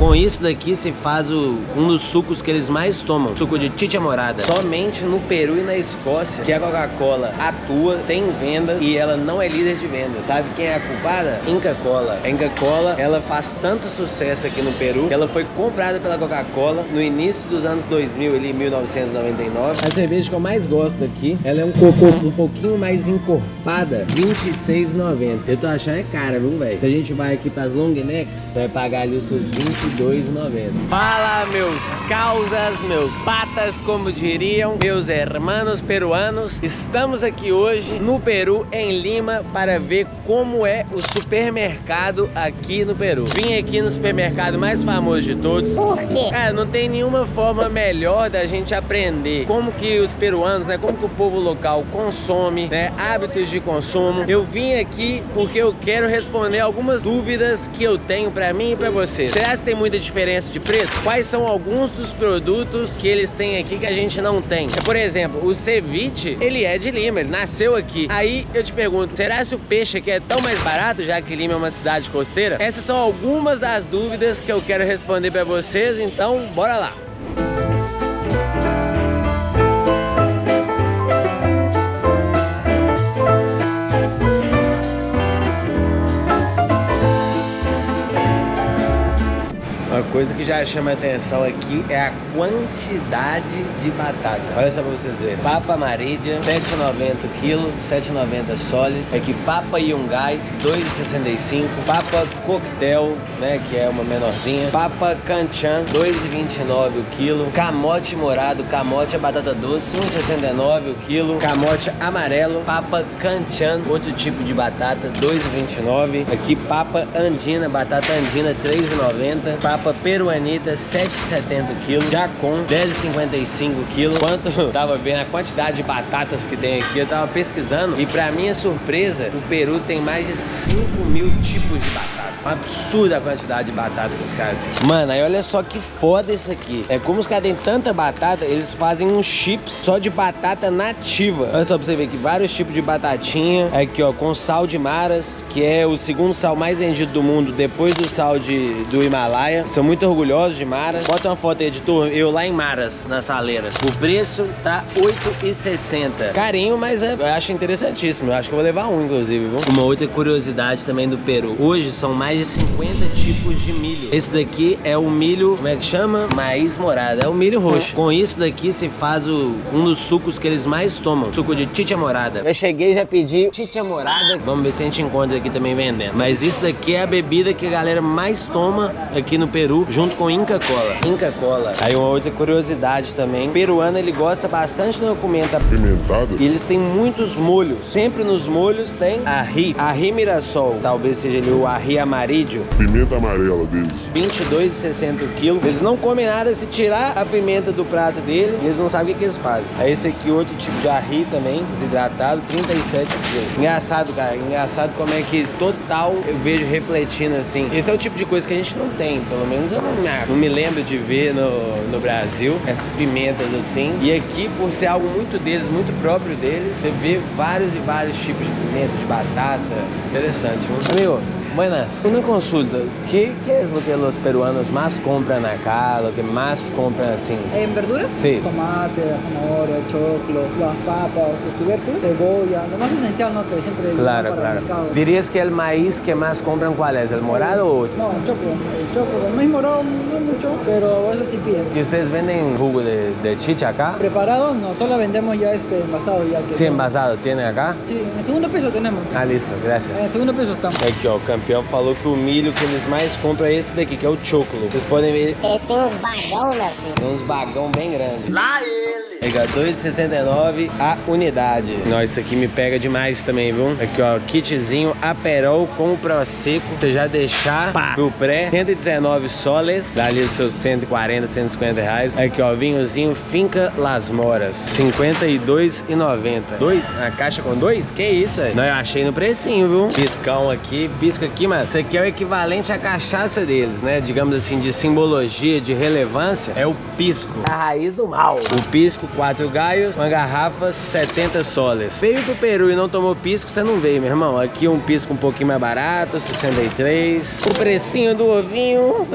Com isso daqui se faz um dos sucos que eles mais tomam, suco de chicha morada. Somente no Peru e na Escócia que a Coca-Cola atua, tem venda e ela não é líder de venda. Sabe quem é a culpada? Inca Kola. A Inca Kola, ela faz tanto sucesso aqui no Peru que ela foi comprada pela Coca-Cola no início dos anos 2000, ali em 1999. A cerveja que eu mais gosto aqui, ela é um cocô um pouquinho mais encorpada, R$26,90. Eu tô achando é cara, viu, velho? Se a gente vai aqui pras long necks, você vai pagar ali os seus R$22,90. Fala, meus causas, meus patas, como diriam meus hermanos peruanos. Estamos aqui hoje no Peru, em Lima, para ver como é o supermercado aqui no Peru. Vim aqui no supermercado mais famoso de todos. Por quê? Cara, não tem nenhuma forma melhor da gente aprender como que os peruanos, né, como que o povo local consome, né, hábitos de consumo. Eu vim aqui porque eu quero responder algumas dúvidas que eu tenho pra mim e pra você. Será que tem muita diferença de preço? Quais são alguns dos produtos que eles têm aqui que a gente não tem? Por exemplo, o ceviche, ele é de Lima, ele nasceu aqui. Aí eu te pergunto, será que o peixe aqui é tão mais barato, já que Lima é uma cidade costeira? Essas são algumas das dúvidas que eu quero responder pra vocês, então bora lá! Uma coisa que já chama a atenção aqui é a quantidade de batata. Olha só pra vocês verem. Papa amarilha, R$7,90 o quilo, R$7,90 soles. Aqui papa yungay, R$2,65. Papa coquetel, né, que é uma menorzinha. Papa canchan, R$2,29 o quilo. Camote morado, camote é batata doce, R$1,69 o quilo. Camote amarelo, papa canchan, outro tipo de batata, R$2,29. Aqui papa andina, batata andina, R$3,90. Papa peruanita, R$7,70 o quilo. Jacon, R$10,55 o quilo. Enquanto eu tava vendo a quantidade de batatas que tem aqui, eu tava pesquisando. E pra minha surpresa, o Peru tem mais de 5.000 tipos de batata. Uma absurda quantidade de batata que os caras têm. Mano, aí olha só que foda isso aqui. É como os caras têm tanta batata, eles fazem uns chips só de batata nativa. Olha só pra você ver aqui, vários tipos de batatinha. Aqui, ó, com sal de maras, que é o segundo sal mais vendido do mundo, depois do sal do Himalaia. São muito orgulhosos de Maras. Bota uma foto aí, editor, eu lá em Maras, na saleira. O preço tá R$8,60. Carinho, mas eu acho interessantíssimo. Eu acho que eu vou levar um, inclusive, viu? Uma outra curiosidade também do Peru. Hoje são mais de 50 tipos de milho. Esse daqui é o milho, como é que chama? Maíz morada. É o milho roxo. Com isso daqui se faz um dos sucos que eles mais tomam. Suco de chicha morada. Eu cheguei e já pedi chicha morada. Vamos ver se a gente encontra aqui também vendendo. Mas isso daqui é a bebida que a galera mais toma aqui no Peru, junto com Inca Kola. Inca Kola. Aí uma outra curiosidade também. O peruano, ele gosta bastante de uma comida apimentada. E eles têm muitos molhos. Sempre nos molhos tem ají. Ají Mirassol. Talvez seja ali o ají amarillo. Pimenta amarela deles. R$22,60 o quilo. Eles não comem nada se tirar a pimenta do prato dele. E eles não sabem o que eles fazem. Aí esse aqui, outro tipo de ají também, desidratado, R$37 o quilo. Engraçado, cara. Engraçado como é que total eu vejo refletindo assim. Esse é o tipo de coisa que a gente não tem. Pelo menos eu não me lembro de ver no Brasil essas pimentas assim. E aqui, por ser algo muito deles, muito próprio deles, você vê vários e vários tipos de pimenta, de batata. Interessante, viu? Amigo, buenas. Una consulta. ¿Qué es lo que los peruanos más compran acá? Lo que más compran así. ¿En verduras? Sí. Tomate, zanahoria, choclo, las papas, los tubérculos, cebolla, lo más esencial, ¿no? Que siempre Claro, para claro. el mercado. ¿Dirías que el maíz que más compran cuál es? ¿El morado o otro? No, el choclo. El choclo. El maíz morado no mucho, pero eso sí piden. ¿Y ustedes venden jugo de chicha acá? Preparado, no, solo vendemos ya envasado ya. Que Sí, envasado. ¿Tiene acá? Sí, en el segundo piso tenemos. Ah, listo. Gracias. En el segundo piso estamos. Aqui, ó, o campeão falou que o milho que eles mais compram é esse daqui, que é o choclo. Vocês podem ver, Tem uns bagão, meu filho. tem uns bagão bem grandes. Lá ele! R$2,69 a unidade. Nossa, isso aqui me pega demais também, viu? Aqui, ó, kitzinho Aperol com o Prosecco. Você já deixar, pá, pro pré, 119 soles. Dá ali os seus 140, 150 reais. Aqui, ó, vinhozinho Finca Las Moras, R$52,90. Dois? A caixa com dois? Que isso, velho? Não, eu achei no precinho, viu? Piscão aqui, pisco aqui, mano. Isso aqui é o equivalente à cachaça deles, né? Digamos assim, de simbologia, de relevância, é o pisco. A raiz do mal. O pisco 4 gaios, uma garrafa, 70 soles. Veio pro Peru e não tomou pisco, você não veio, meu irmão. Aqui um pisco um pouquinho mais barato, 63. O precinho do ovinho,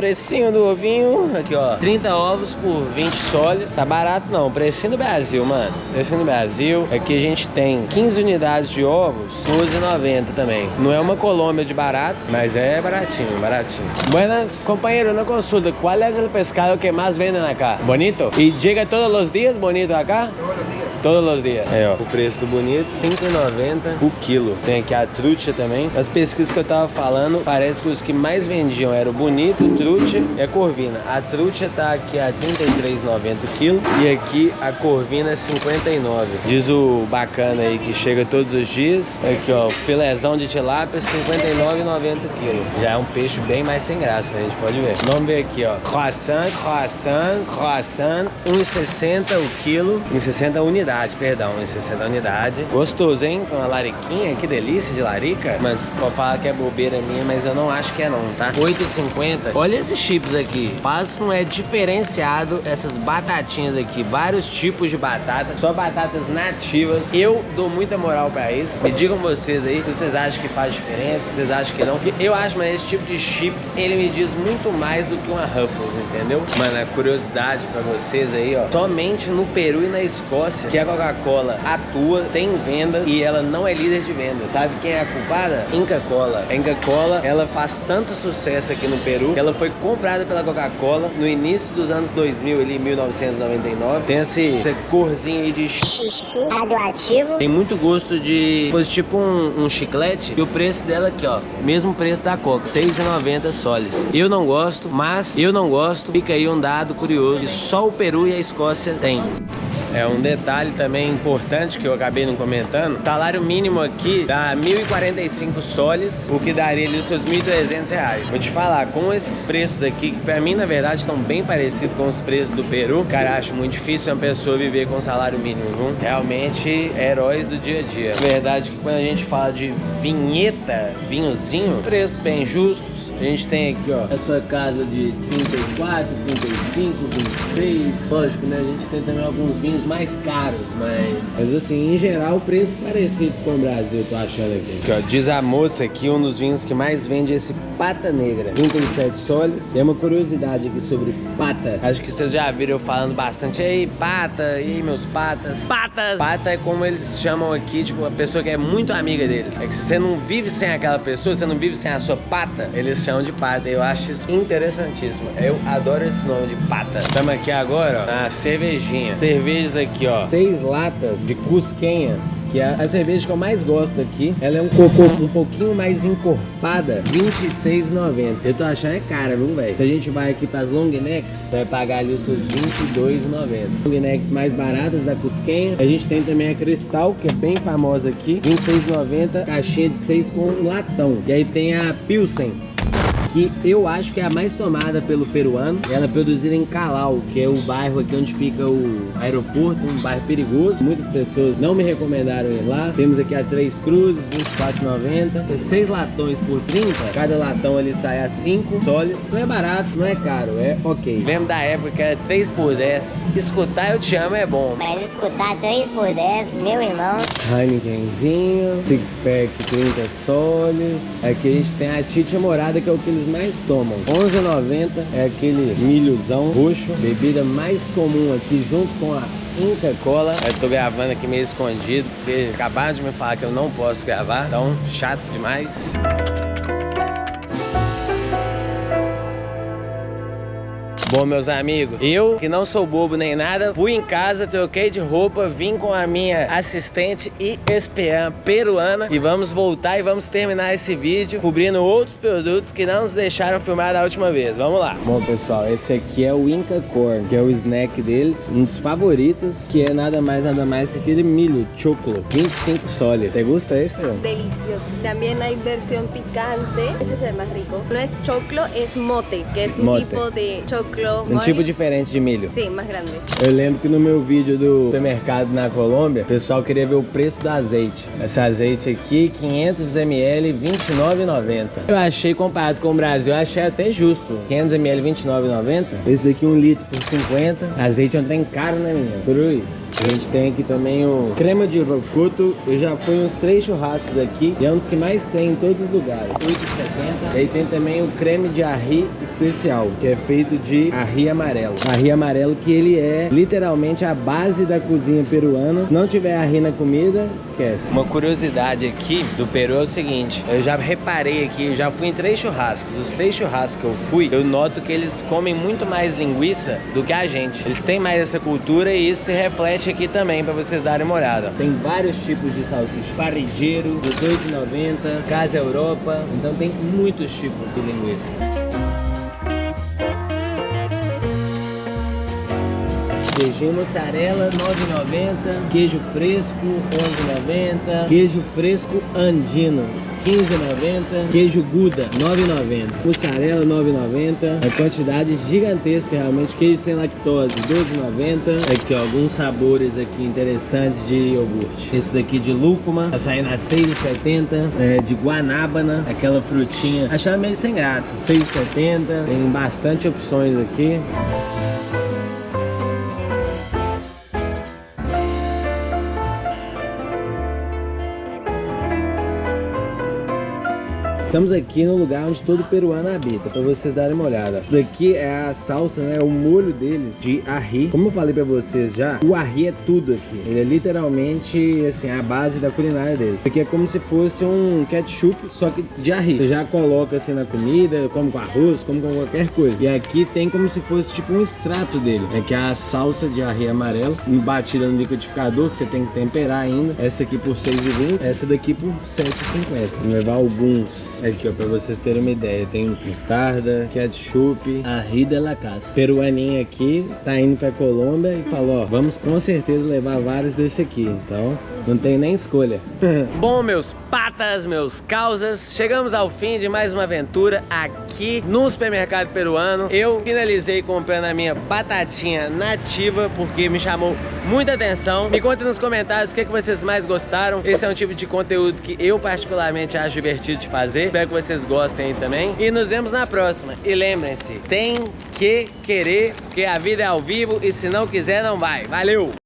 aqui ó, 30 ovos por 20 soles. Tá barato não, precinho do Brasil, mano. Precinho do Brasil. Aqui a gente tem 15 unidades de ovos, 12,90 também. Não é uma Colômbia de barato, mas é baratinho, baratinho. Buenas, compañero, una consulta. ¿Cuál es el pescado que más venden acá? Bonito? ¿Y llega todos los días bonito acá? Todos os dias. É, ó, o preço do bonito, R$5,90 o quilo. Tem aqui a trucha também. As pesquisas que eu tava falando, parece que os que mais vendiam eram o bonito, o trucha e a corvina. A trucha tá aqui a R$33,90 o quilo e aqui a corvina é R$59. Diz o bacana aí que chega todos os dias. Aqui, ó, o filézão de tilápia, R$59,90 o quilo. Já é um peixe bem mais sem graça, né? A gente pode ver. Vamos ver aqui, ó. Croissant, R$1,60 o quilo, R$1,60 a unidade. Perdão, 60 unidade. Gostoso, hein? Com a lariquinha, que delícia de larica. Mas pode falar que é bobeira minha, mas eu não acho que é não, tá? R$8,50. Olha esses chips aqui. Passam é diferenciado essas batatinhas aqui. Vários tipos de batata. Só batatas nativas. Eu dou muita moral pra isso. Me digam vocês aí se vocês acham que faz diferença, se vocês acham que não. Porque eu acho, mas esse tipo de chips, ele me diz muito mais do que uma Ruffles, entendeu? Mano, a curiosidade pra vocês aí, ó. Somente no Peru e na Escócia que a Coca-Cola atua, tem venda e ela não é líder de venda. Sabe quem é a culpada? Inca Kola. A Inca Kola, ela faz tanto sucesso aqui no Peru que ela foi comprada pela Coca-Cola no início dos anos 2000, ali em 1999. Tem essa corzinha aí de xixi radioativo. Tem muito gosto de... Fosse tipo um chiclete. E o preço dela aqui, ó, mesmo preço da Coca, R$6,90 soles. Eu não gosto, mas fica aí um dado curioso que só o Peru e a Escócia tem. É um detalhe também importante que eu acabei não comentando. O salário mínimo aqui dá 1.045 soles, o que daria ali os seus R$1.300. Vou te falar, com esses preços aqui, que pra mim na verdade estão bem parecidos com os preços do Peru, cara, acho muito difícil uma pessoa viver com salário mínimo, viu? Realmente, heróis do dia a dia. Na verdade que quando a gente fala de vinheta, vinhozinho, preço bem justo. A gente tem aqui, ó, essa casa de 34, 35, 26. Lógico, né? A gente tem também alguns vinhos mais caros, mas assim, em geral, preços parecidos com o Brasil, eu tô achando aqui. Aqui, ó, diz a moça aqui, um dos vinhos que mais vende é esse Pata Negra, 37 soles. Tem uma curiosidade aqui sobre pata. Acho que vocês já viram eu falando bastante. E aí, pata, e aí, meus patas. Patas! Pata é como eles chamam aqui, tipo, a pessoa que é muito amiga deles. É que se você não vive sem aquela pessoa, você não vive sem a sua pata, eles chamam de pata. Eu acho isso interessantíssimo. Eu adoro esse nome de pata. Estamos aqui agora, ó, na cervejinha. Cervejas aqui, ó, 6 latas de Cusquenha, que é a cerveja que eu mais gosto aqui. Ela é um cocô um pouquinho mais encorpada, R$26,90. Eu tô achando é cara, viu, velho? Se a gente vai aqui pras long necks, você vai pagar ali os seus R$22,90. Long necks mais baratas da Cusquenha. A gente tem também a Cristal, que é bem famosa aqui, R$26,90, caixinha de 6 com um latão. E aí tem a Pilsen, que eu acho que é a mais tomada pelo peruano. Ela é produzida em Calau, que é o bairro aqui onde fica o aeroporto, um bairro perigoso. Muitas pessoas não me recomendaram ir lá. Temos aqui a 3 cruzes, R$24,90. Tem 6 latões por 30. Cada latão ali sai a 5 soles. Não é barato, não é caro, é ok. Lembro da época que era 3 por 10. Escutar Eu Te Amo é bom. Mas escutar 3 por 10, meu irmão. Heinekenzinho, six pack 30 soles. Aqui a gente tem a Tite Morada, que é o que eles mais tomam. R$11,90 é aquele milhozão roxo, bebida mais comum aqui junto com a Inca Kola. Eu tô gravando aqui meio escondido porque acabaram de me falar que eu não posso gravar, então chato demais. Bom, meus amigos, eu, que não sou bobo nem nada, fui em casa, troquei de roupa, vim com a minha assistente e espiã peruana e vamos voltar e vamos terminar esse vídeo cobrindo outros produtos que não nos deixaram filmar da última vez. Vamos lá. Bom, pessoal, esse aqui é o Inca Corn, que é o snack deles, um dos favoritos, que é nada mais que aquele milho, choclo, 25 soles. Você gosta desse, Leon? Delicioso. También hay versión picante. Este es el más rico. No es choclo, es mote, que es un Mote. tipo de choclo. Um tipo diferente de milho. Sim, mais grande. Eu lembro que no meu vídeo do supermercado na Colômbia, o pessoal queria ver o preço do azeite. Esse azeite aqui, 500 ml, R$29,90. Eu achei, comparado com o Brasil, eu achei até justo. 500 ml, R$29,90. Esse daqui 1 litro por 50. Azeite é um trem caro, né, menina? Cruz. A gente tem aqui também o crema de rocoto. Eu já fui uns 3 churrascos aqui e é um dos que mais tem em todos os lugares. R$8,70. E aí tem também o creme de arri especial, que é feito de arri amarelo. Arri amarelo que ele é literalmente a base da cozinha peruana. Se não tiver arri na comida, esquece. Uma curiosidade aqui do Peru é o seguinte, eu já reparei aqui, eu já fui em 3 churrascos. Os 3 churrascos que eu fui, eu noto que eles comem muito mais linguiça do que a gente. Eles têm mais essa cultura e isso se reflete aqui também, pra vocês darem uma olhada. Tem vários tipos de salsicha. Parrilheiro, de R$2,90, Casa Europa. Então tem muitos tipos de linguiça. Queijinho mussarela, R$9,90. Queijo fresco, R$11,90. Queijo fresco andino, R$15,90. Queijo Gouda, R$9,90. Mussarela, R$9,90. É quantidade gigantesca, realmente. Queijo sem lactose, R$12,90. Aqui, ó, alguns sabores aqui interessantes de iogurte. Esse daqui de lúcuma, tá saindo a R$6,70. De guanábana, aquela frutinha. Achava meio sem graça, R$6,70. Tem bastante opções aqui. Estamos aqui no lugar onde todo peruano habita, para vocês darem uma olhada. Isso daqui é a salsa, né? O molho deles de arri. Como eu falei para vocês já, o arri é tudo aqui. Ele é literalmente, assim, a base da culinária deles. Isso aqui é como se fosse um ketchup, só que de arri. Você já coloca assim na comida, come com arroz, come com qualquer coisa. E aqui tem como se fosse tipo um extrato dele, que é a salsa de arri amarelo, batida no liquidificador, que você tem que temperar ainda. Essa aqui por R$6,20, essa daqui por R$7,50. Vou levar alguns aqui, ó, pra vocês terem uma ideia. Tem mostarda, ketchup, arri de la casa. Peruaninha aqui tá indo pra Colômbia e falou, ó, vamos com certeza levar vários desse aqui. Então, não tem nem escolha. Bom, meus patas, meus causas, chegamos ao fim de mais uma aventura aqui no supermercado peruano. Eu finalizei comprando a minha batatinha nativa, porque me chamou muita atenção. Me contem nos comentários o que vocês mais gostaram. Esse é um tipo de conteúdo que eu particularmente acho divertido de fazer. Espero que vocês gostem aí também. E nos vemos na próxima. E lembrem-se, tem que querer, porque a vida é ao vivo e se não quiser, não vai. Valeu!